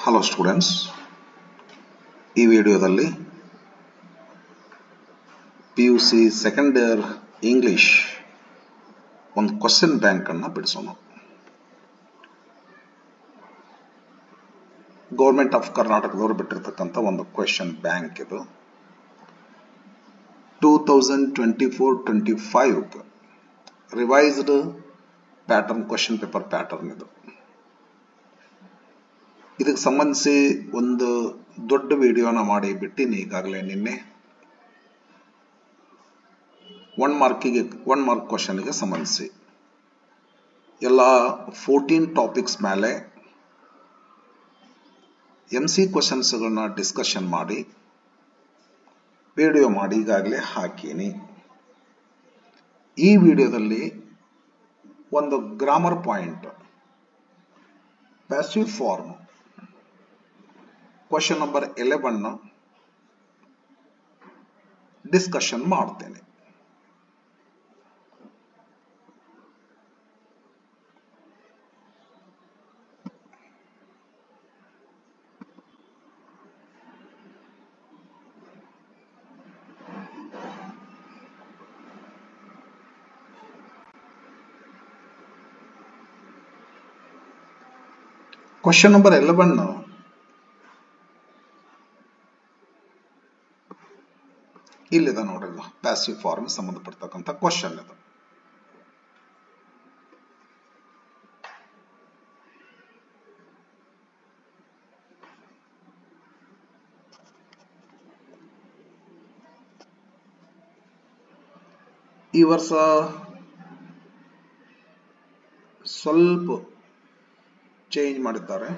Hello students, ಈ ವಿಡಿಯೋದಲ್ಲಿ PUC second year English ಒಂದು ಕ್ವಶನ್ ಬ್ಯಾಂಕ್ ಅನ್ನು ಬಿಡಿಸೋಣ. ಗೌರ್ಮೆಂಟ್ ಆಫ್ ಕರ್ನಾಟಕದವರು ಬಿಟ್ಟಿರ್ತಕ್ಕಂಥ ಒಂದು ಕ್ವಶನ್ ಬ್ಯಾಂಕ್ ಇದು. 2024-25 revised pattern question paper pattern ಇದು. ಇದಕ್ಕೆ ಸಂಬಂಧಿಸಿ ಒಂದು ದೊಡ್ಡ ವಿಡಿಯೋನ ಮಾಡಿ ಬಿಟ್ಟಿನಿ ಈಗಾಗಲೇ ನಿನ್ನೆ. 1 ಮಾರ್ಕ್ ಕ್ವಶನ್ಗೆ ಸಂಬಂಧಿಸಿ ಎಲ್ಲ 14 ಟಾಪಿಕ್ಸ್ ಮೇಲೆ MC ಕ್ವಶನ್ಸ್ಗಳನ್ನ ಡಿಸ್ಕಷನ್ ಮಾಡಿ ವಿಡಿಯೋ ಮಾಡಿ ಈಗಾಗಲೇ ಹಾಕೀನಿ. ಈ ವಿಡಿಯೋದಲ್ಲಿ ಒಂದು grammar point, passive form question number 11 discussion ಮಾಡ್ತೇನೆ. ಕ್ವಶನ್ ನಂಬರ್ 11 ಇಲ್ಲಿದೆ ನೋಡ್ರಲ್ಲ, ಪ್ಯಾಸಿವ್ ಫಾರ್ಮ್ ಸಂಬಂಧಪಡ್ತಕ್ಕಂಥ ಕ್ವಶನ್ ಇದು. ಈ ವರ್ಷ ಸ್ವಲ್ಪ ಚೇಂಜ್ ಮಾಡಿದ್ದಾರೆ.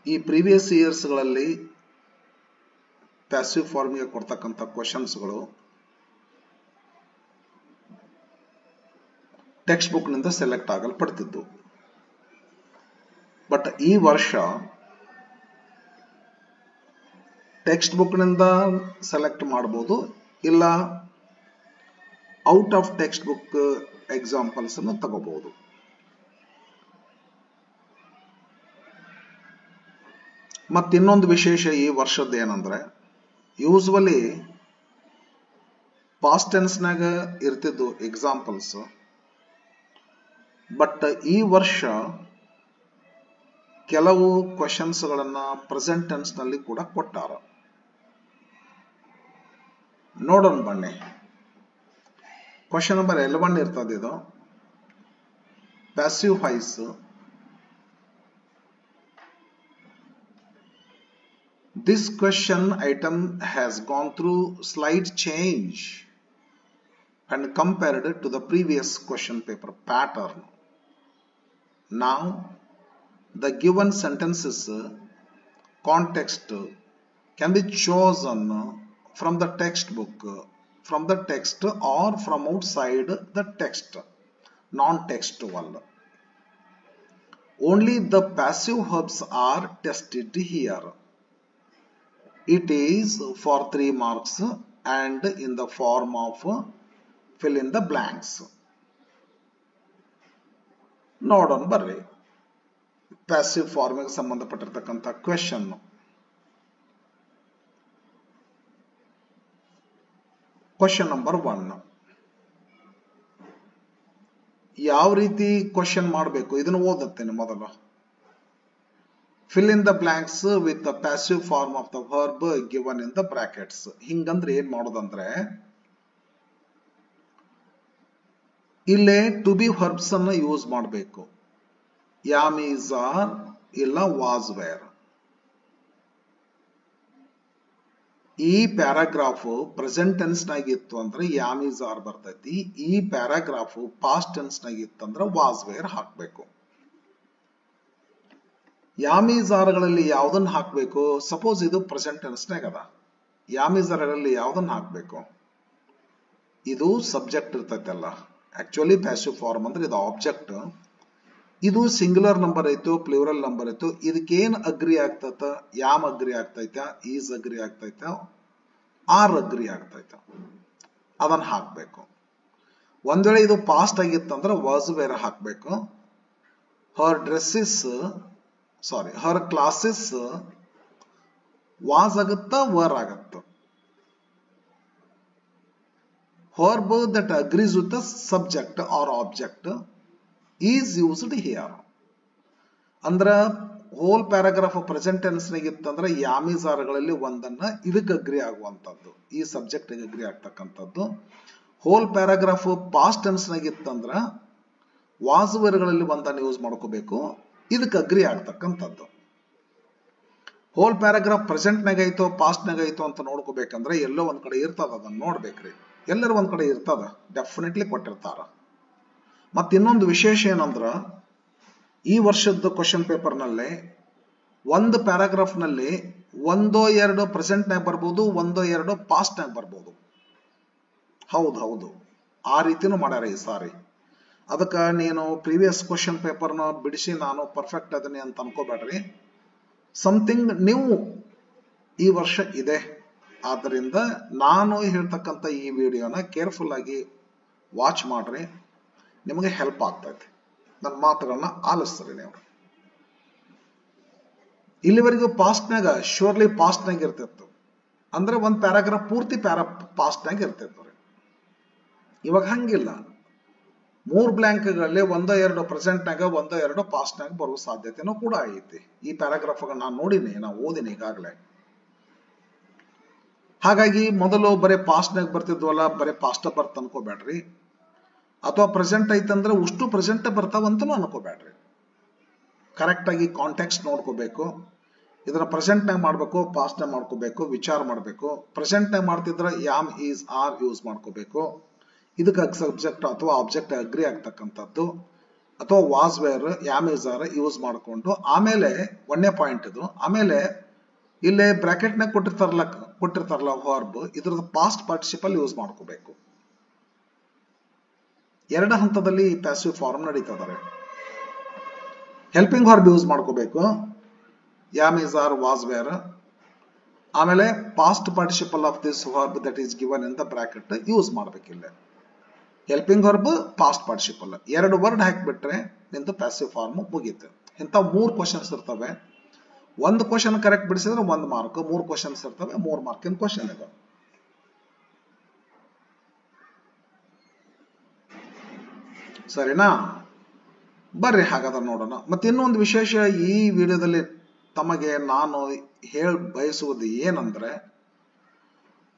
ಈ ಪ್ರೀವಿಯಸ್ ಇಯರ್ಸ್ಗಳಲ್ಲಿ ಪ್ಯಾಸಿವ್ ಫಾರ್ಮ್ಗೆ ಕೊಡ್ತಕ್ಕಂಥ ಕ್ವಶನ್ಸ್ಗಳು ಟೆಕ್ಸ್ಟ್ ಬುಕ್ ನಿಂದ ಸೆಲೆಕ್ಟ್ ಆಗಲ್ಪಡ್ತಿದ್ದು. ಬಟ್ ಈ ವರ್ಷ ಟೆಕ್ಸ್ಟ್ ಬುಕ್ ನಿಂದ ಸೆಲೆಕ್ಟ್ ಮಾಡಬಹುದು, ಇಲ್ಲ out of text book examples ಅನ್ನು ತಗೋಬಹುದು. ಮತ್ತಿನ್ನೊಂದು ವಿಶೇಷ ಈ ವರ್ಷದ ಏನಂದ್ರೆ, ಯೂಸ್ವಲಿ ಪಾಸ್ಟ್ ಟೆನ್ಸ್ನಾಗ ಇರ್ತಿದ್ದು ಎಕ್ಸಾಂಪಲ್ಸ್, ಬಟ್ ಈ ವರ್ಷ ಕೆಲವು ಕ್ವಶನ್ಸ್ಗಳನ್ನ ಪ್ರೆಸೆಂಟ್ ಟೆನ್ಸ್ ನಲ್ಲಿ ಕೂಡ ಕೊಟ್ಟಾರ. ನೋಡೋಣ ಬನ್ನಿ. ಕ್ವಶನ್ ನಂಬರ್ 11 ಇರ್ತದೆ ಇದು. Passive voice, this question item has gone through slight change and compared to the previous question paper pattern. Now the given sentences context can be chosen from the textbook, from the text, or from outside the text, non-textual. Only the passive verbs are tested here. It is for 3 marks and in the form of fill in the blanks. ನೋಡೋಣ ಬರ್ರಿ. Passive ಫಾರ್ಮ್ಗೆ ಸಂಬಂಧಪಟ್ಟಿರ್ತಕ್ಕಂಥ question. Question number 1 ಯಾವ ರೀತಿ question ಮಾಡಬೇಕು ಇದನ್ನು ಓದುತ್ತೇನೆ ಮೊದಲು. Fill in the blanks with the passive form of the verb given in the brackets. ಹಿಂಗಂದ್ರೆ ಏನ್ ಮಾಡೋದಂದ್ರೆ, ಇಲ್ಲೇ ಟು ಬಿ ವರ್ಬ್ಸ್ ಅನ್ನ ಯೂಸ್ ಮಾಡಬೇಕು. ಯಾಮ್, ಈಸ್, ಆರ್ ಇಲ್ಲ ವಾಸ್, ವೇರ್. ಈ ಪ್ಯಾರಾಗ್ರಾಫ್ ಪ್ರೆಸೆಂಟ್ ಟೆನ್ಸ್ ನಾಗಿತ್ತು ಅಂದ್ರೆ ಯಾಮ್, ಈಸ್, ಆರ್ ಬರ್ತೈತಿ. ಈ ಪ್ಯಾರಾಗ್ರಾಫ್ ಪಾಸ್ಟ್ ಟೆನ್ಸ್ ನಾಗಿತ್ತು ಅಂದ್ರೆ ವಾಸ್, ವೇರ್ ಹಾಕ್ಬೇಕು. ಯಾಮೀಜಾರ್ಗಳಲ್ಲಿ ಯಾವ್ದನ್ನ ಹಾಕಬೇಕು? ಸಪೋಸ್ ಇದು ಪ್ರೆಸೆಂಟ್ ಟೆನ್ಸ್ನಾಗ ಅದ, ಯಾಮೀಜಾರ್ಗಳಲ್ಲಿ ಯಾವ್ದನ್ನ ಹಾಕಬೇಕು? ಇದು ಸಬ್ಜೆಕ್ಟ್ ಇರ್ತೈತಲ್ಲ. ಆಕ್ಚುಲಿ ಪ್ಯಾಸಿವ್ ಫಾರ್ಮ್ ಅಂದ್ರೆ ಇದು ಆಬ್ಜೆಕ್ಟ್. ಇದು ಸಿಂಗ್ಯುಲರ್ ನಂಬರ್ ಐತೋ ಪ್ಲೂರಲ್ ನಂಬರ್ ಐತೋ ಇದಕ್ಕೇನ್ ಅಗ್ರಿ ಆಗ್ತೈತ? ಯಾಮ್ ಅಗ್ರಿ ಆಗ್ತೈತ, ಈಸ್ ಅಗ್ರಿ ಆಗ್ತೈತ, ಆರ್ ಅಗ್ರಿ ಆಗ್ತೈತ, ಅದನ್ನ ಹಾಕ್ಬೇಕು. ಒಂದ್ ವೇಳೆ ಇದು ಪಾಸ್ಟ್ ಆಗಿತ್ತಂದ್ರೆ ವಾಸ್ ವೇರ್ ಹಾಕ್ಬೇಕು. ಹರ್ ಡ್ರೆಸ್ಸಸ್ ಹರ್ ಕ್ಲಾಸಸ್ ವಾಸ್ ಆಗುತ್ತ ವರ್ ಆಗತ್ತ. verb that agrees with the subject or object is used here. ಅಂದ್ರ ಹೋಲ್ ಪ್ಯಾರಾಗ್ರಾಫ್ ಪ್ರೆಸೆಂಟ್ ಟೆನ್ಸ್ ನಾಗಿತ್ತಂದ್ರೆ ಯಾಮಿಜಾರ್ಗಳಲ್ಲಿ ಒಂದನ್ನ ಇದಕ್ಕೆ ಅಗ್ರಿ ಆಗುವಂತದ್ದು, ಈ ಸಬ್ಜೆಕ್ಟ್ ಅಗ್ರಿ ಆಗ್ತಕ್ಕಂಥದ್ದು. ಹೋಲ್ ಪ್ಯಾರಾಗ್ರಾಫ್ ಪಾಸ್ಟ್ ಟೆನ್ಸ್ ನಾಗಿತ್ತಂದ್ರ ವಾಸ್ ವೇರ್ಗಳಲ್ಲಿ ಒಂದನ್ನು ಯೂಸ್ ಮಾಡ್ಕೋಬೇಕು, ಇದಕ್ಕೆ ಅಗ್ರಿ ಆಗ್ತಕ್ಕಂಥದ್ದು. ಹೋಲ್ ಪ್ಯಾರಾಗ್ರಾಫ್ ಪ್ರೆಸೆಂಟ್ ನಾಗೈತೋ ಪಾಸ್ಟ್ ನಾಗೈತೋ ಅಂತ ನೋಡ್ಕೋಬೇಕಂದ್ರೆ ಎಲ್ಲೋ ಒಂದ್ ಕಡೆ ಇರ್ತದ, ಅದನ್ನ ನೋಡ್ಬೇಕ್ರಿ. ಎಲ್ಲರೂ ಒಂದ್ ಕಡೆ ಇರ್ತದ, ಡೆಫಿನೆಟ್ಲಿ ಕೊಟ್ಟಿರ್ತಾರ. ಮತ್ ಇನ್ನೊಂದು ವಿಶೇಷ ಏನಂದ್ರ ಈ ವರ್ಷದ ಕ್ವಶನ್ ಪೇಪರ್ ನಲ್ಲಿ ಒಂದು ಪ್ಯಾರಾಗ್ರಾಫ್ ನಲ್ಲಿ ಒಂದೋ ಎರಡು ಪ್ರೆಸೆಂಟ್ ನಾಗ ಬರ್ಬೋದು, ಒಂದೋ ಎರಡು ಪಾಸ್ಟ್ ನಾಗ ಬರ್ಬೋದು. ಹೌದು ಆ ರೀತಿನೂ ಮಾಡ್ಯಾರ ಈ ಸಾರಿ. ಅದಕ್ಕ ನೀನು ಪ್ರೀವಿಯಸ್ ಕ್ವಶನ್ ಪೇಪರ್ನ ಬಿಡಿಸಿ ನಾನು ಪರ್ಫೆಕ್ಟ್ ಅದನ್ನೇ ಅಂತ ಅನ್ಕೋಬೇಡ್ರಿ. ಸಮಥಿಂಗ್ ನೀವು ಈ ವರ್ಷ ಇದೆ. ಆದ್ದರಿಂದ ನಾನು ಹೇಳ್ತಕ್ಕಂಥ ಈ ವಿಡಿಯೋನ ಕೇರ್ಫುಲ್ ಆಗಿ ವಾಚ್ ಮಾಡ್ರಿ, ನಿಮಗೆ ಹೆಲ್ಪ್ ಆಗ್ತೈತಿ. ನನ್ನ ಮಾತುಗಳನ್ನ ಆಲಿಸ್ರಿ ನೀವು. ಇಲ್ಲಿವರೆಗೂ ಪಾಸ್ಟ್ನಾಗ ಶ್ಯೂರ್ಲಿ ಪಾಸ್ಟ್ನಾಗ ಇರ್ತಿತ್ತು, ಅಂದ್ರೆ ಒಂದ್ ಪ್ಯಾರಾಗ್ರಾಫ್ ಪೂರ್ತಿ ಪಾಸ್ಟ್ನಾಗ ಇರ್ತಿತ್ತು. ಇವಾಗ ಹಂಗಿಲ್ಲ, 3 ಬ್ಲಾಂಕ್ಗಳಲ್ಲಿ ಒಂದೋ ಎರಡು ಪ್ರೆಸೆಂಟ್ನಾಗ ಒಂದೋ ಎರಡು ಪಾಸ್ಟ್ನಾಗ ಬರುವ ಸಾಧ್ಯತೆನೂ ಕೂಡ ಐತಿ. ಈ ಪ್ಯಾರಾಗ್ರಾಫ್ ನಾನು ನೋಡಿನಿ, ನಾವು ಓದಿನಿ ಈಗಾಗಲೇ. ಹಾಗಾಗಿ ಮೊದಲು ಬರೀ ಪಾಸ್ಟ್ನಾಗ ಬರ್ತಿದ್ವಲ್ಲ, ಬರೀ ಪಾಸ್ಟ್ ಬರ್ತ ಅನ್ಕೋಬೇಡ್ರಿ. ಅಥವಾ ಪ್ರೆಸೆಂಟ್ ಐತಂದ್ರೆ ಉಷ್ಟು ಪ್ರೆಸೆಂಟ್ ಬರ್ತಾವಂತನೂ ಅನ್ಕೋಬೇಡ್ರಿ. ಕರೆಕ್ಟ್ ಆಗಿ ಕಾಂಟೆಕ್ಸ್ಟ್ ನೋಡ್ಕೋಬೇಕು. ಇದನ್ನ ಪ್ರೆಸೆಂಟ್ ನಾಗ ಮಾಡ್ಬೇಕು, ಪಾಸ್ಟ್ ನಾಗ ಮಾಡ್ಕೋಬೇಕು, ವಿಚಾರ ಮಾಡ್ಬೇಕು. ಪ್ರೆಸೆಂಟ್ ನಾಗ ಮಾಡ್ತಿದ್ರೆ ಯಾಮ್, ಈಸ್, ಆರ್ ಯೂಸ್ ಮಾಡ್ಕೋಬೇಕು. ಇದಕ್ಕೆ ಸಬ್ಜೆಕ್ಟ್ ಅಥವಾ ಆಬ್ಜೆಕ್ಟ್ ಅಗ್ರಿ ಆಗ್ತಕ್ಕಂಥದ್ದು. ಅಥವಾ was were, am, is, are use ಮಾಡ್ಕೊಂಡು ಆಮೇಲೆ ಒಂದೇ ಪಾಯಿಂಟ್ ಇದು. ಆಮೇಲೆ ಇಲ್ಲೇ ಬ್ರಾಕೆಟ್ ನಾಗ ಕೊಟ್ಟಿರ್ತಾರಲ್ಲ ವರ್ಬ್, ಇದ್ರದ್ದು ಪಾಸ್ಟ್ ಪಾರ್ಟಿಸಿಪಲ್ ಯೂಸ್ ಮಾಡ್ಕೋಬೇಕು. 2 ಹಂತದಲ್ಲಿ ಪ್ಯಾಸಿವ್ ಫಾರ್ಮ್ ನಡೀತದಾರೆ. ಹೆಲ್ಪಿಂಗ್ ವರ್ಬ್ ಯೂಸ್ ಮಾಡ್ಕೋಬೇಕು, ಯಾಮ್, ಈಸ್, ಆರ್, ವಾಸ್ ವೇರ್. ಆಮೇಲೆ past participle of this verb that is given in the bracket use ಮಾಡ್ಬೇಕಿಲ್ಲ. Helping verb, past participle 2 word ಹಾಕಿಬಿಟ್ರೆ ನಿಂದು ಪ್ಯಾಸಿವ್ ಫಾರ್ಮ್ ಮುಗೀತು. ಇಂಥ 3 ಕ್ವಶನ್ಸ್ ಇರ್ತವೆ. 1 ಕ್ವಶನ್ ಕರೆಕ್ಟ್ ಬಿಡಿಸಿದ್ರೆ 1 ಮಾರ್ಕ್, 3 ಕ್ವಶನ್ಸ್ ಇರ್ತವೆ, 3 ಮಾರ್ಕಿನ ಕ್ವಶನ್ ಇದೆ. ಸರಿನಾ? ಬರ್ರಿ ಹಾಗಾದ್ರೆ ನೋಡೋಣ. ಮತ್ತೆ ಇನ್ನೊಂದು ವಿಶೇಷ ಈ ವಿಡಿಯೋದಲ್ಲಿ ತಮಗೆ ನಾನು ಬಯಸುವುದು ಏನಂದ್ರೆ,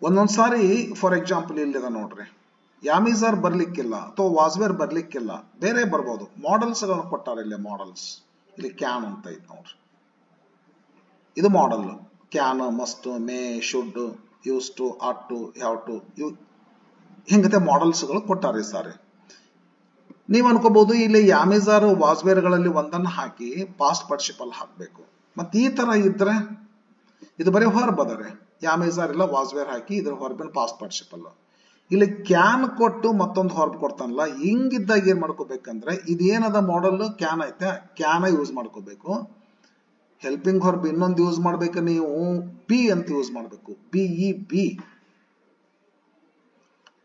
ಒಂದೊಂದ್ಸಾರಿ ಫಾರ್ ಎಕ್ಸಾಂಪಲ್ ಇಲ್ಲಿದೆ ನೋಡ್ರಿ, ಯಾಮಿಜಾರ್ ಬರ್ಲಿಕ್ಕಿಲ್ಲ ಅಥವಾ ವಾಸ್ವೇರ್ ಬರ್ಲಿಕ್ಕಿಲ್ಲ, ಬೇರೆ ಬರ್ಬೋದು. ಮಾಡೆಲ್ಸ್ ಗಳನ್ನ ಕೊಟ್ಟಾರೆ ಇಲ್ಲಿ. ಮಾಡೆಲ್ಸ್ ಇಲ್ಲಿ ಕ್ಯಾನ್ ಅಂತ ಐತೆ ನೋಡ್ರಿ, ಇದು model. Can, must, may, should, use to, ought to, have to, ಹಿಂಗತೆ ಮಾಡೆಲ್ಸ್ ಗಳು ಕೊಟ್ಟಾರೆ ಸಾರಿ. ನೀವ್ ಅನ್ಕೋಬಹುದು ಇಲ್ಲಿ ಯಾಮಿಜಾರ್ ವಾಸ್ವೇರ್ ಗಳಲ್ಲಿ ಒಂದನ್ನ ಹಾಕಿ ಪಾಸ್ಟ್ ಪಾರ್ಟಿಸಿಪಲ್ ಹಾಕ್ಬೇಕು. ಮತ್ತೆ ಈ ತರ ಇದ್ರೆ ಇದು ಬರೀ ವರ್ಬ್ ಅದರೆ, ಯಾಮಿಜಾರ್ ಇಲ್ಲ ವಾಸ್ವೇರ್ ಹಾಕಿ ಇದ್ರ ವರ್ಬಿನ ಪಾಸ್ಟ್ ಪಾರ್ಟಿಸಿಪಲ್. ಇಲ್ಲಿ ಕ್ಯಾನ್ ಕೊಟ್ಟು ಮತ್ತೊಂದು ವರ್ಬ್ ಕೊಡ್ತಾನಲ್ಲ, ಹಿಂಗಿದ್ದಾಗ ಏನ್ ಮಾಡ್ಕೋಬೇಕಂದ್ರೆ ಇದೇನದ ಮಾಡೆಲ್ ಕ್ಯಾನ್ ಐತೆ, ಕ್ಯಾನ್ ಯೂಸ್ ಮಾಡ್ಕೋಬೇಕು. ಹೆಲ್ಪಿಂಗ್ ವರ್ಬ್ ಇನ್ನೊಂದು ಯೂಸ್ ಮಾಡ್ಬೇಕು, ನೀವು ಬಿ ಅಂತ ಯೂಸ್ ಮಾಡ್ಬೇಕು, BE.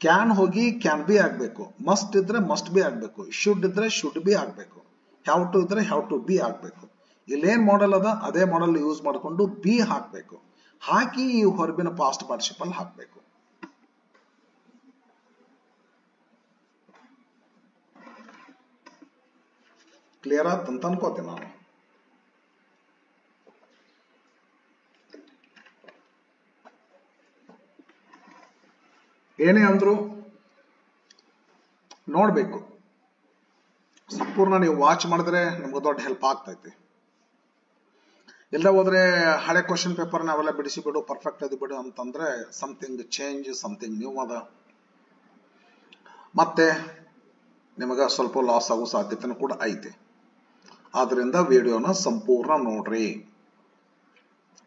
ಕ್ಯಾನ್ ಹೋಗಿ ಕ್ಯಾನ್ ಬಿ ಆಗ್ಬೇಕು, ಮಸ್ಟ್ ಇದ್ರೆ ಮಸ್ಟ್ ಬಿ ಆಗ್ಬೇಕು, ಶುಡ್ ಇದ್ರೆ ಶುಡ್ ಬಿ ಆಗ್ಬೇಕು, ಹ್ಯಾವ್ ಟು ಇದ್ರೆ ಹ್ಯಾವ್ ಟು ಬಿ ಆಗ್ಬೇಕು. ಇಲ್ಲೇನ್ ಮಾಡೆಲ್ ಅದ ಅದೇ ಮಾಡೆಲ್ ಯೂಸ್ ಮಾಡ್ಕೊಂಡು ಬಿ ಹಾಕ್ಬೇಕು. ಹಾಕಿ ಈ ಹೊರಬಿನ ಪಾಸ್ಟ್ ಪಾರ್ಟಿಸಿಪಲ್ ಹಾಕ್ಬೇಕು. ಕ್ಲಿಯರ್ ಅಂತ ಅನ್ಕೋತೀನಿ ನಾನು. ಏನೇ ಅಂದ್ರು ನೋಡ್ಬೇಕು, ಸಂಪೂರ್ಣ ನೀವು ವಾಚ್ ಮಾಡಿದ್ರೆ ನಿಮ್ಗೆ ದೊಡ್ಡ ಹೆಲ್ಪ್ ಆಗ್ತೈತಿ. ಇಲ್ಲ ಹೋದ್ರೆ ಹಳೆ ಕ್ವಶನ್ ಪೇಪರ್ ನಾವೆಲ್ಲ ಬಿಡಿಸಿ ಬಿಡು, ಪರ್ಫೆಕ್ಟ್ ಅದು ಬಿಡು ಅಂತಂದ್ರೆ ಸಮಥಿಂಗ್ ಚೇಂಜ್, ಸಮಥಿಂಗ್ ನ್ಯೂ ಅದ, ಮತ್ತೆ ನಿಮಗ ಸ್ವಲ್ಪ ಲಾಸ್ ಆಗೋ ಸಾಧ್ಯತೆನೂ ಕೂಡ ಐತಿ. ಆದ್ರಿಂದ ವಿಡಿಯೋನ ಸಂಪೂರ್ಣ ನೋಡ್ರಿ.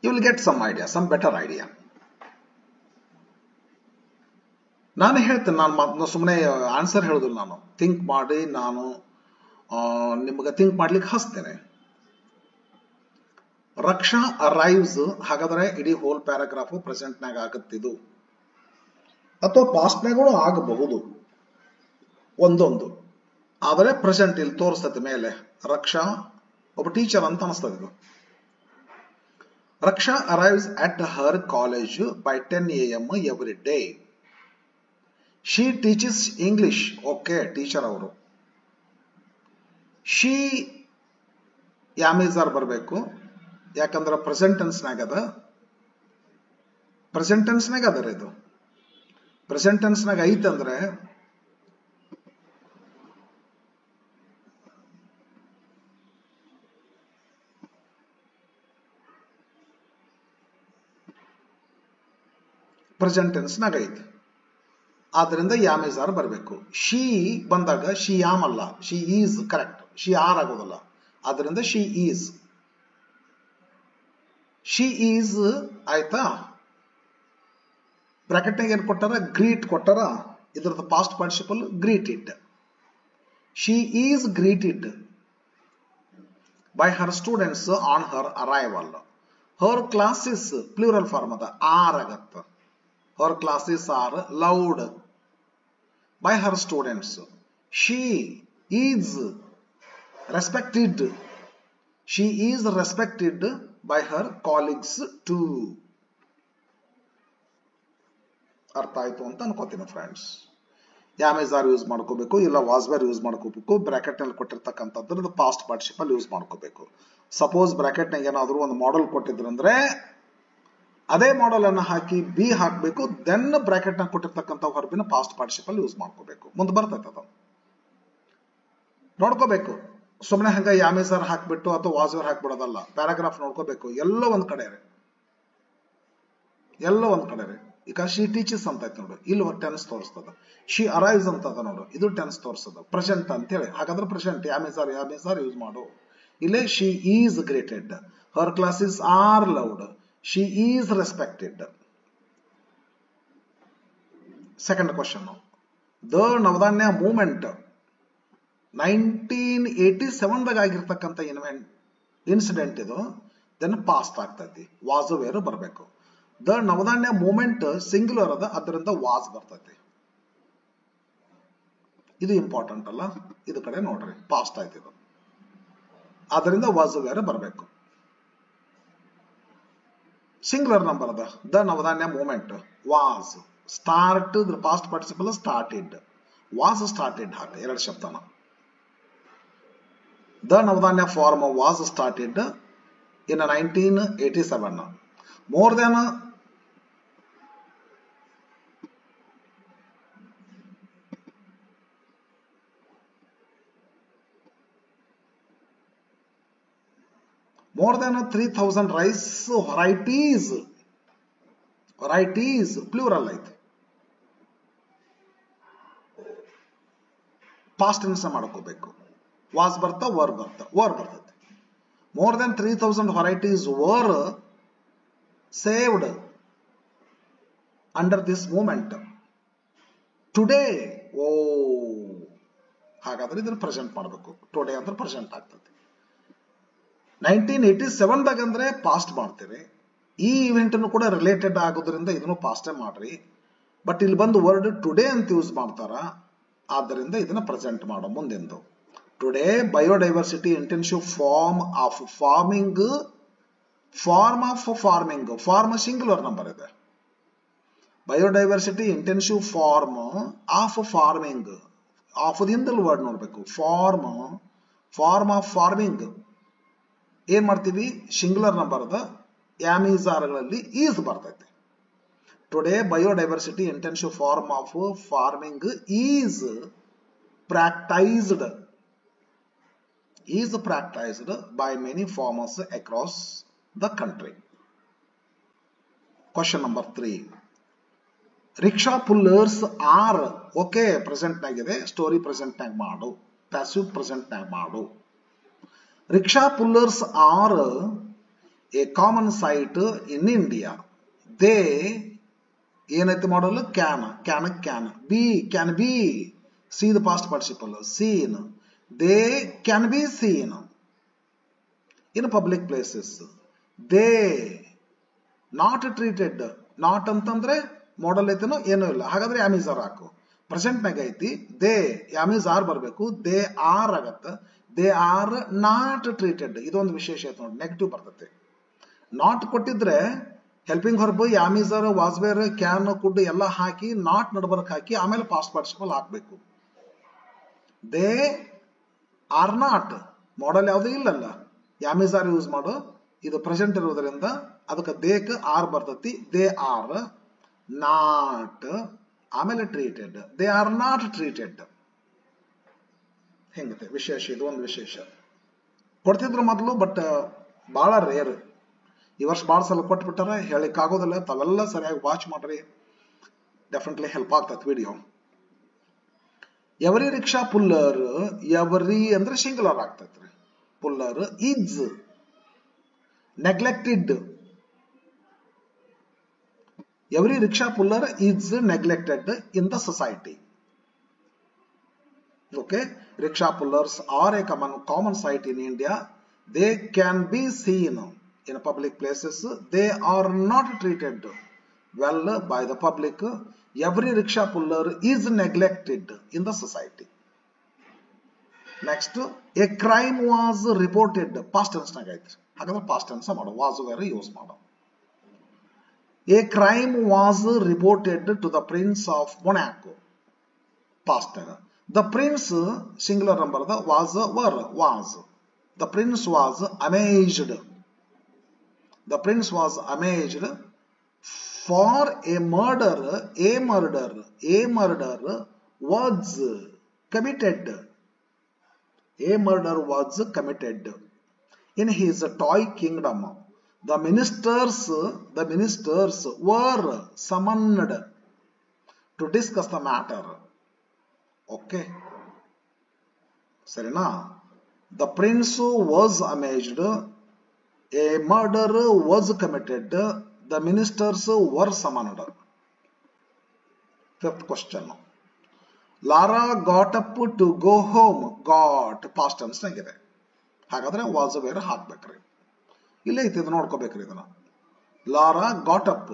You will get some idea, some better idea. ನಾನು ಹೇಳ್ತೇನೆ, ನಾನು ಸುಮ್ಮನೆ ಆನ್ಸರ್ ಹೇಳುದಿಲ್ಲ. ನಾನು ಥಿಂಕ್ ಮಾಡಿ ನಾನು ನಿಮ್ಗೆ ಥಿಂಕ್ ಮಾಡ್ಲಿಕ್ಕೆ ಹಚ್ತೇನೆ. ರಕ್ಷಾ ಅರೈವ್ಸ್, ಹಾಗಾದ್ರೆ ಇಡೀ ಹೋಲ್ ಪ್ಯಾರಾಗ್ರಾಫ್ ಪ್ರೆಸೆಂಟ್ ನಾಗ ಆಗುತ್ತಿದ್ದು ಅಥವಾ ಪಾಸ್ಟ್ ನಾಗೂ ಆಗಬಹುದು. ಒಂದೊಂದು. ಆದರೆ ಪ್ರೆಸೆಂಟ್ ಇಲ್ಲಿ ತೋರಿಸ್ತದೆ ಮೇಲೆ. ರಕ್ಷಾ ಒಬ್ಬ ಟೀಚರ್ ಅಂತ ಅನಿಸ್ತದೆ ಇದು. Raksha arrives at her college by 10 AM every day. She teaches English. Okay, teacher ಅವರು. ಶಿ ಯಾಮೀಸರ್ ಬರಬೇಕು, ಯಾಕಂದ್ರೆ ಪ್ರೆಸೆಂಟ್ ಟೆನ್ಸ್ನಾಗ ಅದ. ಪ್ರೆಸೆಂಟ್ ಟೆನ್ಸ್ನಾಗ ಅದರ ಇದು. ಪ್ರೆಸೆಂಟ್ ಟೆನ್ಸ್ನಾಗ ಐತಂದ್ರೆ ಪ್ರೆಸೆಂಟ್ ಟೆನ್ಸ್ನಾಗ ಐತಿ. ಆದ್ರಿಂದ ಯಾಮೀಸರ್ ಬರಬೇಕು. ಶಿ ಬಂದಾಗ ಶಿ ಯಾಮ್ ಅಲ್ಲ, she is. Correct, she are ಆಗೋದಲ್ಲ. ಆದ್ರಿಂದ ಶಿ ಈಸ್. ಶಿ ಈಸ್ ಆಯ್ತಾ. ಬ್ರಾಕೆಟ್ನಾಗ ಏನ್ ಕೊಟ್ಟಾರ? ಗ್ರೀಟ್ ಕೊಟ್ಟಾರ. ಇದ್ರದ್ದು past participle greeted. She is greeted by her students on her arrival. Her classes plural form ಅದ, ಆರ್ ಆಗತ್ತ. Her classes are loud by her students. She is respected. She is respected by her colleagues too. ಅರ್ಥ ಆಯ್ತು ಅಂತ ಅನ್ಕೋತೀನಿ friends. ಯಾಮೀಸರ್ use ಮಾಡ್ಕೋಬೇಕು, ಇಲ್ಲ was where use ಮಾಡ್ಕೋಬೇಕು. Bracket ನಲ್ಲಿ ಕೊಟ್ಟಿರ್ತಕ್ಕಂಥದ್ರದ್ದು ಪಾಸ್ಟ್ ಪಾರ್ಟಿಸಿಪಲ್ ಯೂಸ್ ಮಾಡ್ಕೋಬೇಕು. ಸಪೋಸ್ ಬ್ರಾಕೆಟ್ ನಾಗ ಏನಾದ್ರು ಒಂದು ಮಾಡೆಲ್ ಕೊಟ್ಟಿದ್ರಂದ್ರೆ ಅದೇ ಮಾಡೆಲ್ ಅನ್ನು ಹಾಕಿ ಬಿ ಹಾಕಬೇಕು. ದೆನ್ ಬ್ರಾಕೆಟ್ ನಾಗ ಕೊಟ್ಟಿರ್ತಕ್ಕಂಥ ವರ್ಬಿನ ಪಾಸ್ಟ್ ಪಾರ್ಟಿಸಿಪಲ್ ಯೂಸ್ ಮಾಡ್ಕೋಬೇಕು. ಮುಂದೆ ಬರ್ತೈತೆ ಅದು ನೋಡ್ಕೋಬೇಕು. ಸುಮ್ಮನೆ ಹಂಗ ಯಾಮೀಸರ್ ಹಾಕ್ಬಿಟ್ಟು ಅಥವಾ ವಾಸ್ವೇರ್ ಹಾಕ್ಬಿಡೋದಲ್ಲ. ಪ್ಯಾರಾಗ್ರಾಫ್ ನೋಡ್ಕೋಬೇಕು. ಎಲ್ಲ ಒಂದ್ ಕಡೆ ಈಗ ಶಿ ಟೀಚಸ್ ಅಂತ ಐತೆ ನೋಡು, ಇಲ್ಲಿ ಟೆನ್ಸ್ ತೋರಿಸ್ತದ. ಶಿ ಅರೈವ್ಸ್ ಅಂತ ಅದ ನೋಡು, ಇದು ಟೆನ್ಸ್ ತೋರಿಸ್ತದ. ಪ್ರೆಸೆಂಟ್ ಅಂತ ಹೇಳಿ. ಹಾಗಾದ್ರೆ ಪ್ರೆಸೆಂಟ್ ಯಾಮೀಸರ್ ಯೂಸ್ ಮಾಡು. ಇಲ್ಲೇ she is greeted, her classes are loud, she is respected. Second question. The Navadanya movement 1987 ದಾಗ ಆಗಿರ್ತಕ್ಕಂಥ ಇನ್ಸಿಡೆಂಟ್ ಇದು. ದೆನ್ ಪಾಸ್ಟ್ ಆಗ್ತೈತಿ. ವಾಸ್ ವೇರ್ ಬರಬೇಕು. ದ ನವಧಾನ್ಯ ಮೂಮೆಂಟ್ ಸಿಂಗ್ಯುಲರ್ ಅದ, ಅದರಿಂದ ವಾಸ್ ಬರ್ತೈತಿ. ಇದು ಇಂಪಾರ್ಟೆಂಟ್ ಅಲ್ಲ. ಇದು ಕಡೆ ನೋಡ್ರಿ, ಪಾಸ್ಟ್ ಆಯ್ತು ಇದು. ಅದರಿಂದ ವಾಸ್ ವೇರ್ ಬರಬೇಕು. ಸಿಂಗ್ಯುಲರ್ ನಂಬರ್ ಅದ. The Navdanya movement was start. Past participle started. Was started ಹಾಕ ಎರಡು ಶಬ್ದನ. The Navdanya farm was started in 1987. More than more than 3000 rice varieties plural ಐತಿ. ಪಾಸ್ಟ್ ಟೆನ್ಸ್ ಮಾಡ್ಕೋಬೇಕು. ವಾಸ್ ಬರ್ತಾ ವರ್ ಬರ್ತೈತಿ. more than 3000 varieties were saved under this movement today. ಹಾಗಾದ್ರೆ ಇದನ್ನ present ಮಾಡಬೇಕು. ಟುಡೇ ಅಂದ್ರೆ ಪ್ರೆಸೆಂಟ್ ಆಗ್ತದೆ. 1987 ದಾಗ ಅಂದ್ರೆ ಪಾಸ್ಟ್ ಮಾಡ್ತೀರಿ. ಈ ಇವೆಂಟ್ ಅನ್ನು ಕೂಡ ರಿಲೇಟೆಡ್ ಆಗೋದ್ರಿಂದ ಇದನ್ನು ಪಾಸ್ಟ್ ಮಾಡ್ರಿ. ಬಟ್ ಇಲ್ಲಿ ಬಂದು ವರ್ಡ್ ಟುಡೇ ಅಂತ ಯೂಸ್ ಮಾಡ್ತಾರ. ಆದ್ದರಿಂದ ಇದನ್ನ ಪ್ರೆಸೆಂಟ್ ಮಾಡೋ ಮುಂದೆಂದು. Today biodiversity intensive form of farming. Form singular number ಇದೆ. Biodiversity intensive form of farming. Of ದಿಂದಲ್ ವರ್ಡ್ ನೋಡ್ಬೇಕು. ಫಾರ್ಮ್ ಆಫ್ ಫಾರ್ಮಿಂಗ್ ಏನ್ ಮಾಡ್ತೀವಿ? ಸಿಂಗ್ಯುಲರ್ ನಂಬರ್ ಅದ. ಯಾಮೀಸರ್ಗಳಲ್ಲಿ ಈಸ್ ಬರ್ತೈತಿ. Today biodiversity intensive form of farming is practiced by many farmers across the country. Question number 3. Rickshaw pullers are. Okay, present ನಾಗಿದೆ. Story present ನಾಗ ಮಾಡು, ಪ್ಯಾಸಿವ್ ಪ್ರೆಸೆಂಟ್ ನಾಗ ಮಾಡು. Rickshaw pullers are a common sight in India. They ಏನೈತೆ ಮಾಡಲು? can be. See the past participle. Seen. They can be seen in public places. They not treated. Not ಅಂತಂದ್ರೆ ಮಾಡಲ್ ಐತೆನೋ ಏನೂ ಇಲ್ಲ. ಹಾಗಾದ್ರೆ ಯಾಮೀಸರ್ ಹಾಕು. ಪ್ರೆಸೆಂಟ್ ನಾಗ ಐತಿ ದೇ ಯಾಮೀಸ್ ಆರ್ ಬರಬೇಕು ದೇ ಆರ್ ಆಗತ್ತ ದೇ ಆರ್ ನಾಟ್ ಟ್ರೀಟೆಡ್ ಇದೊಂದು ವಿಶೇಷ ಐತೆ ನೋಡಿ ನೆಗೆಟಿವ್ ಬರ್ತೈತೆ ನಾಟ್ ಕೊಟ್ಟಿದ್ರೆ helping verb am is are was were can could ಎಲ್ಲ ಹಾಕಿ ನಾಟ್ ನಡ್ಬರ್ಕ್ ಹಾಕಿ ಆಮೇಲೆ ಪಾಸ್ಟ್ ಪಾರ್ಟಿಸಿಪಲ್ ಹಾಕ್ಬೇಕು ದೇ ಆರ್ ನಾಟ್ ಮಾಡಲ್ ಯಾವುದು ಇಲ್ಲಲ್ಲ ಯಾಮೀಸಾರ್ ಯೂಸ್ ಮಾಡು ಇದು ಪ್ರೆಸೆಂಟ್ ಇರೋದ್ರಿಂದ ಅದಕ್ಕೆ ದೇಕ್ ಆರ್ ಬರ್ತೈತಿ ದೇ ಆರ್ ನಾಟ್ ಆಮೇಲೆ treated they are not treated ಹೆಂಗತೆ ವಿಶೇಷ ಇದು ಒಂದು ವಿಶೇಷ ಕೊಡ್ತಿದ್ರು ಮೊದಲು ಬಟ್ ಬಹಳ ರೇರ್ ಈ ವರ್ಷ ಭಾಳ ಸಲ ಕೊಟ್ಬಿಟ್ಟಾರ ಹೇಳಿಕ್ ಆಗೋದಿಲ್ಲ ತಾವೆಲ್ಲ ಸರಿಯಾಗಿ ವಾಚ್ ಮಾಡ್ರಿ ಡೆಫಿನೆಟ್ಲಿ ಹೆಲ್ಪ್ ಆಗ್ತದೆ video every rickshaw puller every ಅಂದ್ರೆ ಸಿಂಗುಲರ್ ಆಗ್ತೈತ್ರಿ puller is neglected every rickshaw puller is neglected in the society. Okay, rickshaw pullers are a common sight in India. They can be seen in public places. They are not treated well by the public. Every rickshaw puller is neglected in the society. Next, a crime was reported. Past tense nagaitre. Hagandre past tense mado was vere use mado. A crime was reported to the Prince of Monaco. Past tense. The prince, singular number, was. The prince was amazed. The prince was amazed for a murder was committed. A murder was committed in his toy kingdom. The ministers were summoned to discuss the matter. Okay. Sarina? The prince was amazed. A murder was committed. The ministers were summoned. Fifth question. Lara got up to go home. Got past tense nagide. Hagadre was where ಹಾಕಬೇಕ್ರಿ. ಇಲ್ಲೇ ಐತಿ ಇದು ನೋಡ್ಕೋಬೇಕ್ರಿ ಇದನ್ನ. Lara got up.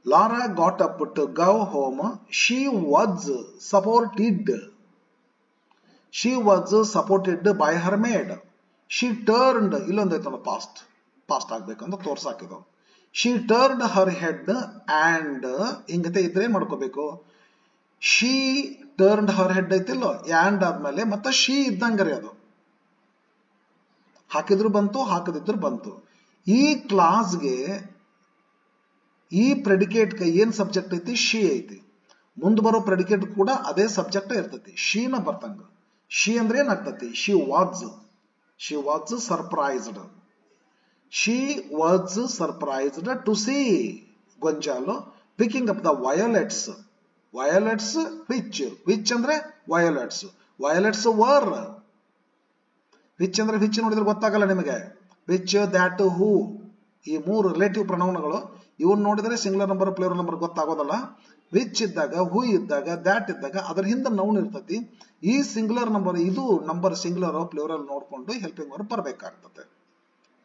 Lara got up to go home. She was supported. She was supported by her maid. She turned ಇಲ್ಲೊಂದು ಐತಲ್ಲ past ಆಗ್ಬೇಕಂತ ತೋರ್ಸಾಕಿದು. She turned her head and ಹಿಂಗತೆ ಇದ್ರೆ ಏನ್ ಮಾಡ್ಕೋಬೇಕು she turned her head ಐತಿಲ್ಲ and ಆದ್ಮೇಲೆ ಮತ್ತೆ she ಇದ್ದಂಗರಿ ಅದು ಹಾಕಿದ್ರು ಬಂತು ಹಾಕದಿದ್ರು ಬಂತು. ಈ ಕ್ಲಾಸ್ಗೆ ಈ ಪ್ರೆಡಿಕೇಟ್ ಏನ್ ಸಬ್ಜೆಕ್ಟ್ ಐತಿ ಶಿ ಐತಿ ಮುಂದೆ ಬರೋ ಪ್ರೆಡಿಕೇಟ್ ಕೂಡ ಅದೇ ಸಬ್ಜೆಕ್ಟ್ ಇರ್ತೈತಿ ಶೀನ ಬರ್ತಂಗ. ಶಿ ಅಂದ್ರೆ ಏನಾಗ್ತತಿ she was surprised. She was surprised to see Gonzalo picking up the violets. Violets which andre violets were which ಅಂದ್ರೆ which ನೋಡಿದ್ರೆ ಗೊತ್ತಾಗಲ್ಲ ನಿಮಗೆ which that who ಈ ಮೂರು ರಿಲೇಟಿವ್ ಪ್ರೊನೌನ್ಗಳು ಇವನ್ನ ನೋಡಿದ್ರೆ ಸಿಂಗುಲರ್ ನಂಬರ್ ಪ್ಲೂರಲ್ ನಂಬರ್ ಗೊತ್ತಾಗೋದಲ್ಲ. which ಇದ್ದಾಗ who ಇದ್ದಾಗ that ಇದ್ದಾಗ ಅದರ ಹಿಂದೆ ನೌನ್ ಇರ್ತತಿ. ಈ ಸಿಂಗುಲರ್ ನಂಬರ್ ಇದು ನಂಬರ್ ಸಿಂಗುಲರ್ ಪ್ಲೂರಲ್ ನೋಡ್ಕೊಂಡು ಹೆಲ್ಪಿಂಗ್ ವರ್ಬ್ ಬರಬೇಕಾಗ್ತದೆ.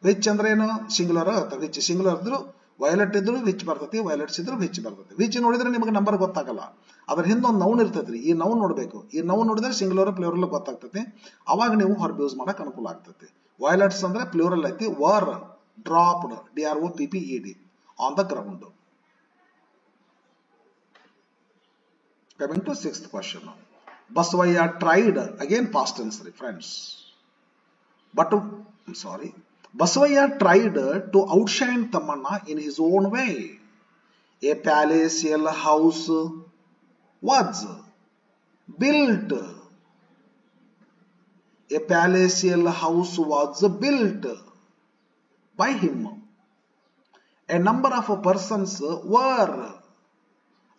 which ಅಂದ್ರೆ ಏನು ಸಿಂಗುಲರ್ which ಸಿಂಗುಲರ್ ಇದ್ರು ವೈಲೆಟ್ ಇದ್ರು which ಬರ್ತತಿ ವೈಲೆಟ್ಸ್ ಇದ್ರು which ಬರ್ತತಿ. which ನೋಡಿದ್ರೆ ನಿಮಗೆ ನಂಬರ್ ಗೊತ್ತಾಗಲ್ಲ ಅದ್ರ ಹಿಂದೆ ಒಂದು ನೌನ್ ಇರ್ತೈತ್ರಿ. ಈ ನೌನ್ ನೋಡ್ಬೇಕು. ಈ ನೌನ್ ನೋಡಿದ್ರೆ ಸಿಂಗುಲರ್ ಪ್ಲೂರಲ್ ಗೊತ್ತಾಗ್ತತಿ. ಅವಾಗ ನೀವು ವರ್ಬ್ ಯೂಸ್ ಮಾಡಕ್ ಅನುಕೂಲ ಆಗ್ತತಿ. ವೈಲೆಟ್ಸ್ ಅಂದ್ರೆ ಪ್ಲೂರಲ್ ಐತಿ var dropped DROPPED on the ground. Coming to sixth question. Basavaya tried, again past tense friends. Basavaya tried to outshine Tamanna in his own way. A palatial house was built. A palatial house was built by him. A number of persons were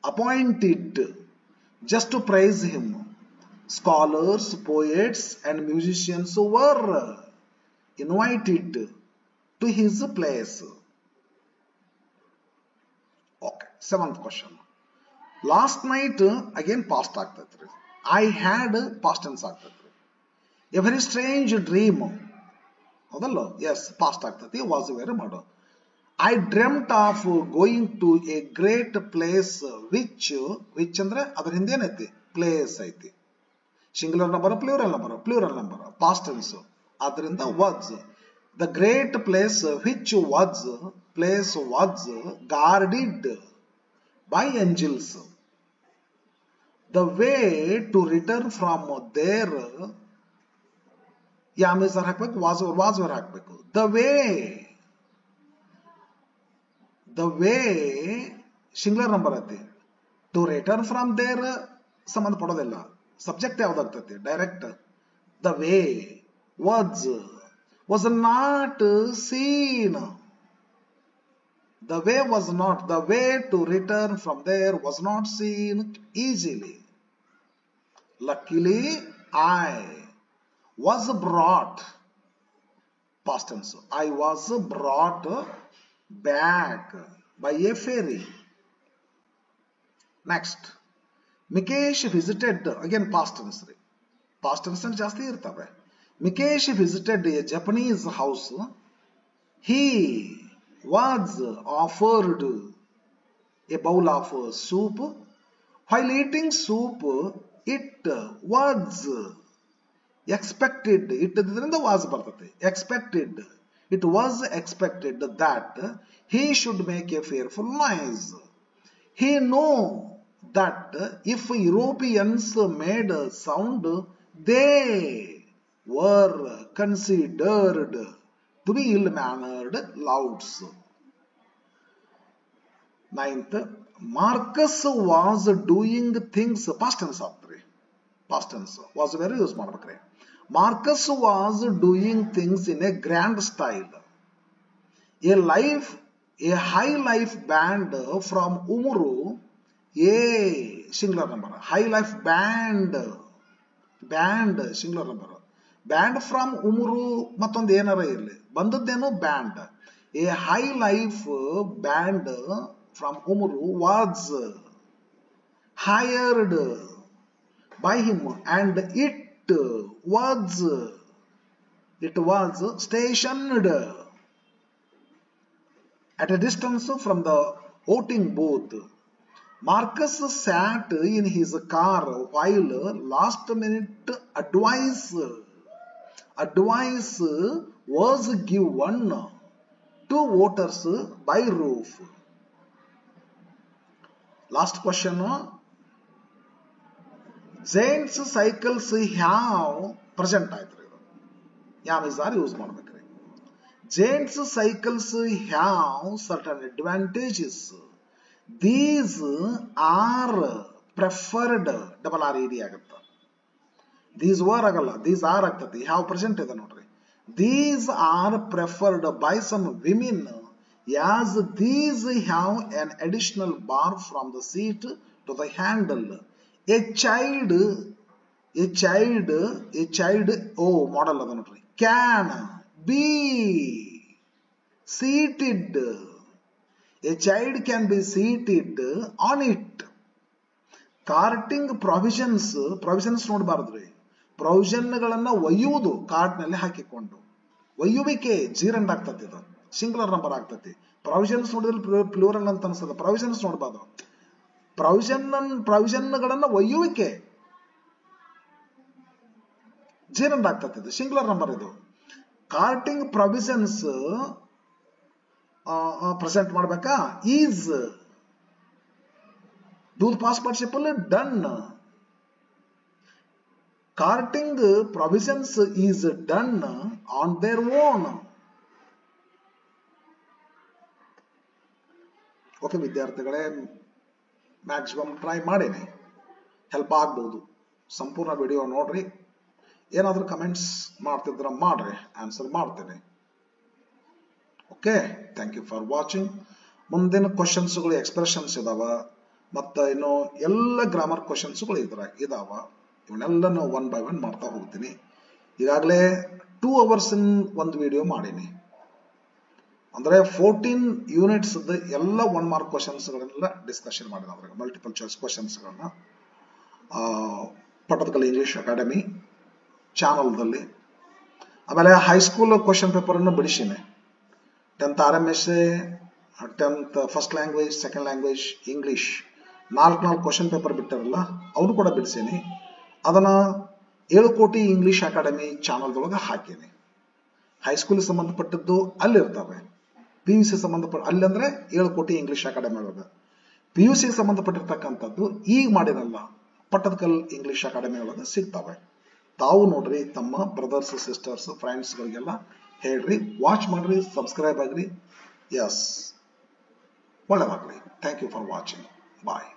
appointed just to praise him. Scholars, poets, and musicians were invited to his place. Okay, seventh question. Last night, again past ಆಗ್ತೈತ್ರಿ. I had past tense ಆಗ್ತೈತ್ರಿ. A very strange dream. ಹೌದಲ್ಲ? Yes, past ಆಗ್ತೈತಿ. was where ಮಾಡೋ. I dreamt of going to a great place which ಅಂದ್ರೆ ಅದರ ಹಿಂದೆ ಏನೈತಿ place ಐತಿ singular number plural number past tense ಅದರಿಂದ was the great place which was guarded by angels. The way to return from there am is are ಹಾಕ್ಬೇಕು was were ಹಾಕ್ಬೇಕು. The way singular number ಐತಿ to return from there ಸಂಬಂಧ ಪಡೋದಿಲ್ಲ subject ಯಾವ್ದಾಗ್ತೈತಿ direct the way was not seen. The way to return from there was not seen easily. Luckily I was brought, past tense, I was brought back by a ferry. Next, Mikesh visited, again past tense ಜಾಸ್ತಿ ಇರ್ತವೆ. Mikesh visited a Japanese house. He was offered a bowl of soup. While eating soup, it was expected, it was expected that he should make a fearful noise. He knew that if Europeans made a sound, they were considered to be ill-mannered louds. Ninth, Marcus was doing things, past tense was very use ಮಾಡಬೇಕ್ರಿ. Marcus was doing things in a grand style. A high life band from Umuru, singular number, high life band singular number, band from Umuru ಮತ್ತೊಂದು ಏನಾರ ಇರಲಿ ಬಂದದ್ದೇನು band. A high life band from Umuru was hired by him and it was stationed at a distance from the voting booth. Marcus sat in his car while last minute advice was given to voters by Roof. Last question. Giants cycles have present ಆಯ್ತು ಯಾಮಿಸಾರ್ use ಮಾಡ್ಬೇಕ್ರಿ. Giants cycles have certain advantages. These are preferred, double R ED ಆಗುತ್ತೆ. These were ಆಗಲ್ಲ, these are ಆಗ್ತದೆ. have present ಇದೆ ನೋಡ್ರಿ. These are preferred by some women as these have an additional bar from the seat to the handle. A child model ಅದ ನೋಡ್ರಿ, can be seated. A child can be seated on it. Carting provisions ನೋಡಬಾರದ್ರಿ. ಪ್ರೊವಿಷನ್ಗಳನ್ನ ಒಯ್ಯುವುದು cart ನಲ್ಲಿ ಹಾಕಿಕೊಂಡು, ಒಯ್ಯುವಿಕೆ gerund ಆಗ್ತತಿ, ಇದು ಸಿಂಗುಲರ್ ನಂಬರ್ ಆಗ್ತತಿ. ಪ್ರೊವಿಷನ್ಸ್ ನೋಡಿದ್ರೆ ಪ್ಲೂರಲ್ ಅಂತ ಅನ್ಸದ, ಪ್ರೊವಿಷನ್ಸ್ ನೋಡಬಾರ್ದು. ಪ್ರೊವಿಷನ್ಗಳನ್ನ ಒಯ್ಯುವಿಕೆ ಜೀರಂಡ್ ಆಗ್ತತಿ, ಇದು ಸಿಂಗುಲರ್ ನಂಬರ್. ಇದು ಕಾರ್ಟಿಂಗ್ ಪ್ರೊವಿಷನ್ಸ್ ಪ್ರೆಸೆಂಟ್ ಮಾಡ್ಬೇಕಾ, is do past participle done. Carting provisions is done on their own. Okay ವಿದ್ಯಾರ್ಥಿಗಳೇ, ಮ್ಯಾಕ್ಸಿಮಮ್ ಟ್ರೈ ಮಾಡೀನಿ, ಹೆಲ್ಪ್ ಆಗ್ಬೋದು. ಸಂಪೂರ್ಣ ವಿಡಿಯೋ ನೋಡ್ರಿ. ಏನಾದರೂ ಕಮೆಂಟ್ಸ್ ಮಾಡ್ತಿದ್ರ ಮಾಡ್ರಿ, ಆನ್ಸರ್ ಮಾಡ್ತೇನೆ. Okay, thank you for watching. ಮುಂದಿನ ಕ್ವಶನ್ಸ್ಗಳು ಎಕ್ಸ್ಪ್ರೆಷನ್ಸ್ ಇದಾವ, ಮತ್ತು ಇನ್ನು ಎಲ್ಲ ಗ್ರಾಮರ್ ಕ್ವಶನ್ಸ್ಗಳು ಇದಾವ. ಇವನ್ನೆಲ್ಲ ಒನ್ ಬೈ ಒನ್ ಮಾಡ್ತಾ ಹೋಗ್ತೀನಿ. ಈಗಾಗಲೇ 2 hours ಒಂದು ವಿಡಿಯೋ ಮಾಡೀನಿ. ಅಂದ್ರೆ 14 ಯೂನಿಟ್ಸ್ ಎಲ್ಲ 1 ಮಾರ್ಕ್ ಕ್ವಶನ್ಸ್ಗಳೆಲ್ಲ ಡಿಸ್ಕಷನ್ ಮಾಡಿದ, ಅದ್ರಾಗ ಮಲ್ಟಿಪಲ್ ಚಾಯ್ಸ್ ಕ್ವಶನ್ಸ್ಗಳನ್ನ ಪಟ್ಟದಕಲ್ಲು ಇಂಗ್ಲಿಷ್ ಅಕಾಡೆಮಿ ಚಾನಲ್ದಲ್ಲಿ. ಆಮೇಲೆ ಹೈಸ್ಕೂಲ್ ಕ್ವಶನ್ ಪೇಪರ್ ಅನ್ನು ಬಿಡಿಸಿನಿ. 10th RMSA 10th first language, second language, English 4 question paper ಬಿಟ್ಟಾರಲ್ಲ ಅವನು ಕೂಡ ಬಿಡಿಸೀನಿ. ಅದನ್ನ 7 ಕೋಟಿ ಇಂಗ್ಲಿಷ್ ಅಕಾಡೆಮಿ ಚಾನಲ್ದೊಳಗೆ ಹಾಕೀನಿ. ಹೈಸ್ಕೂಲ್ ಸಂಬಂಧಪಟ್ಟದ್ದು ಅಲ್ಲಿರ್ತವೆ, PUC ಸಂಬಂಧಪಟ್ಟ ಅಲ್ಲಿ ಅಂದ್ರೆ 7 ಕೋಟಿ ಇಂಗ್ಲಿಷ್ ಅಕಾಡೆಮಿ ಒಳಗೆ. PUC ಸಂಬಂಧಪಟ್ಟಿರ್ತಕ್ಕಂಥದ್ದು ಈಗ ಮಾಡಿರಲ್ಲ ಪಟ್ಟದಕಲ್ ಇಂಗ್ಲಿಷ್ ಅಕಾಡೆಮಿ ಒಳಗೆ ಸಿಗ್ತವೆ. ತಾವು ನೋಡ್ರಿ, ತಮ್ಮ ಬ್ರದರ್ಸ್, ಸಿಸ್ಟರ್ಸ್, ಫ್ರೆಂಡ್ಸ್ ಗಳಿಗೆಲ್ಲ ಹೇಳ್ರಿ, ವಾಚ್ ಮಾಡ್ರಿ, ಸಬ್ಸ್ಕ್ರೈಬ್ ಆಗ್ರಿ. ಎಸ್, ಒಳ್ಳೆದಾಗ್ಲಿ. Thank you for watching. Bye.